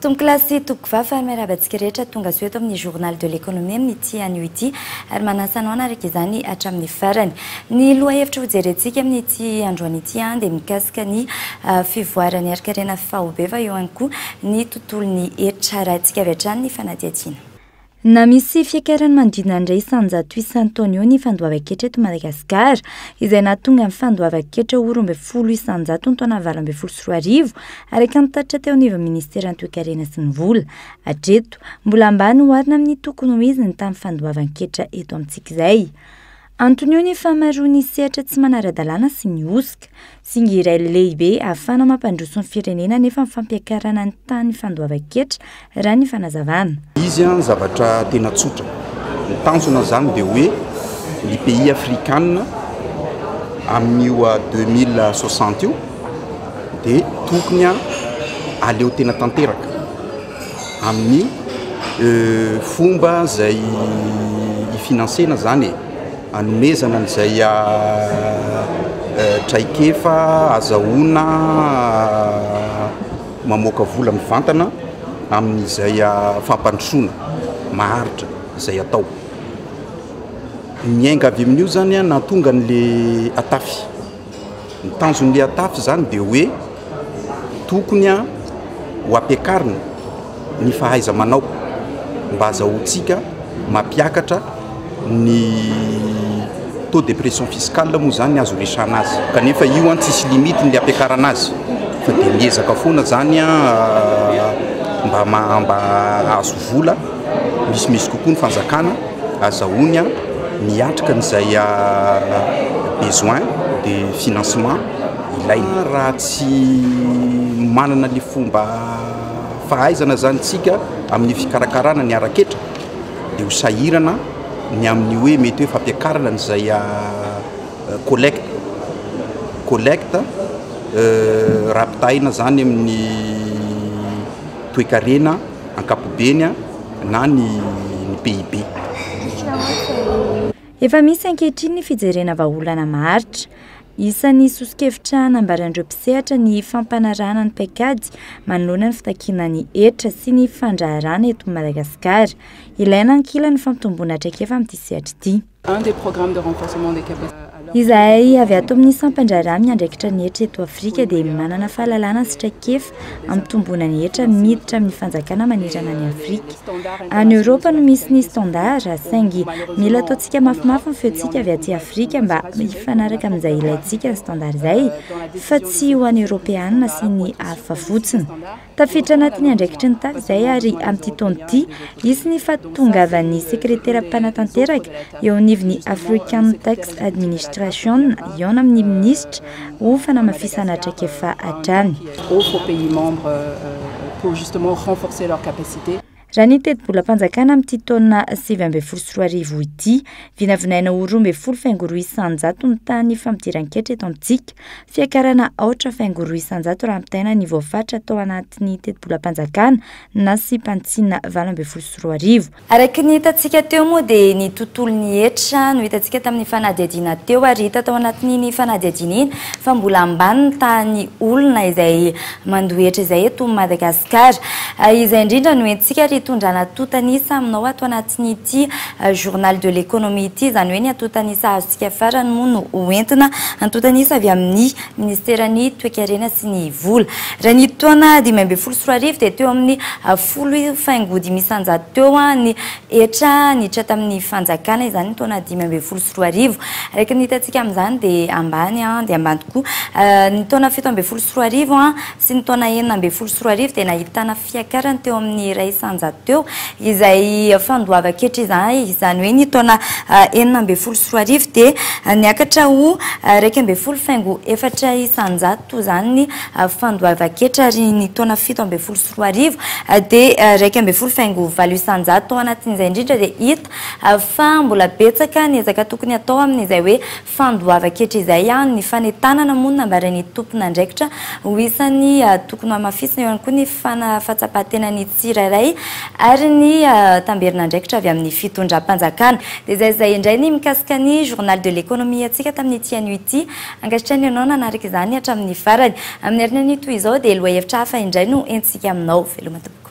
Tomboklasy tokovafa miarabantsika rehetra tonga soeto amin'ny journal de l'économie amin'ny ity anio ity ary manasa anao araka izany hatramin'ny farany. Ny loha hevitra ho jerentsika amin'ny ity androany ity dia mikasika ny fivoarany arikarena fahobeva eo ihany koa ny tontolon'ny heritra rahantsika avy hatrany ny fanadihadiana. Na misy fiakarany manodidina indray isanjato isan-taona eo ny fandoavan-ketra eto Madagasikara izay nahatonga ny fandoavan-ketra ho 12 isanjato ny taona 2024 araka ny tatitra teo anivon'ny ministeran'ny toe-karena sy ny vola. Hatreto mbola ambany oharina amin'ny tokony ho izy ny tamin'ny fandoavan-ketra eto amintsika izay. Antony io ny famaroany sehatra tsy manara-dalàna sy ny osika sy ny iray lehibe ahafana mampandroso ny firenena nefa mifampiakarana ny tany fandoavan-ketra raha ny fanazavana. Izy zavatra tena tsotra. Ny tanjona zany dia hoe ny pays africains amin'io 2060 io dia tokony aleo tena tanteraka amin'ny fomba izay ifinansena zany anomezana n'izay traikefa azahoana mamoaka vola mivantana amin'izay fampandrosoana maharitra izay atao. Miainga avy amin'io zany nahatonga n'le atafy. Ny tanjon'le atafy zany dia hoe tokony ho ampiakarina ny fahaiza-manao mba azahoantsika mampiakatra ny taux de pression fiscale moa zany azo resahana azy. Kanefa io tsisy limite ny ampiakarana azy fa dia miezaka foana zany mba azo vola misy kokoa ny fanjakana azahoany miatrika n'izay besoin de financement ilaina. Raha tsy manana le fomba fahaizana zany tsika amin'ny fikarakarana ny araketra dia ho sahirana ny amin'ny hoe mety hoe fampiakarana n'izay collecte rapitaina zany amin'ny toe-karena ankapobeny na ny PIB. Efa misy ankehitriny ny fijerena vahaolana maharitra. Isan'ny sosikevitra nambaran'ireo mpisehatra ny fampanarahana ny paikady manoloana ny fitakiana ny heritra sy ny fandraharana eto Madagasikara. Ilaina ankila ny fampitomboana traikefa amin'ity sehatra ity. Un des programmes de renforcement des capacités. Izay avy ato amin'ny sampandraharaha miandraikitra ny heritra eto Afrika dia manana fahalalana sy traikefa ampitomboana ny heritra miditra amin'ny fanjakana manirana ny Afrika. Any Europa no misy ny standard saingy mila ataontsika mafimafy ny feontsika avy aty Afrika mba hifanaraka amin'izay ilaintsika ny standard izay fa tsy ho any Europeana sy ny hafa fotsiny. Tafiditra anatin'ny andraikitry ny taty izay ary amin'ity taona ity isy ny fahatongavan'ny sekretera mpanatanteraka eo anivon'ny African Tax Administration eo amin'ny ministre ho fanamafisana traikefa hatrany. Offre aux pays membres pour justement renforcer leur capacité. Raha ny teti-bolam-panjakana amin'ity taona 2024 ity, vinavinaina ho 12.2 isanjato ny tany fampidiran-ketra eto amintsika, fiakarana 8.2 isanjato raha ampitaina ny voafatra atao anatin'ny teti-bolam-panjakana na sy mpantsina 2024. Araka ny hitantsika teo moa dia ny tontolon'ny heritra no hitantsika tamin'ny fanadihadiana teo ary hita tao anatin'ny fanadihadiana iny fa mbola ambany ny tany olona izay mandohetra izay eto Madagasikara. Izay indrindra no entsika tondrana totanisa aminao ato anatin'ity journal de l'économie ity zany hoe ny atotanisa azontsika farany moa no hoentina antotanisa avy amin'ny ministeran'ny toe-karena sy ny vola. Raha ny taona 2024 dia teo amin'ny 10.5 isanjato teo ny heritra niditra tamin'ny fanjakana izany ny taona 2024. Araka ny hitantsika amin'izany dia ambany dia ambany tokoa. Ny taona 7.24 sy ny taona 9.24 dia nahitana fiakarany teo amin'ny iray isanjato teo izay fandoavan-ketra izany hoe ny taona 9.24 dia niakatra ho 2.4 isanjato zany ny fandoavan-ketra ary ny taona 7.24 dia 2.4 isanjato anatin'izay indrindra dia hita fa mbola betsaka ny ezaka tokony atao amin'izay hoe fandoavan-ketra izay ny fanetanana moa nambaran'ny tompona andraikitra ho isan'ny tokony hamafisina eo ihany koa ny fahatsapatena tsirairay ary ny tamberina andraikitra avy amin'ny fitondram-panjakana. Dia izay indray ny mikasika ny journal de l'économie atsika tamin'ity anio ity angatrany ianao nanaraka izany hatramin'ny farany. Amin'ny herinan'io toy izao dia loha hevitra hafa indray no entsika aminao. Veloma tompoko.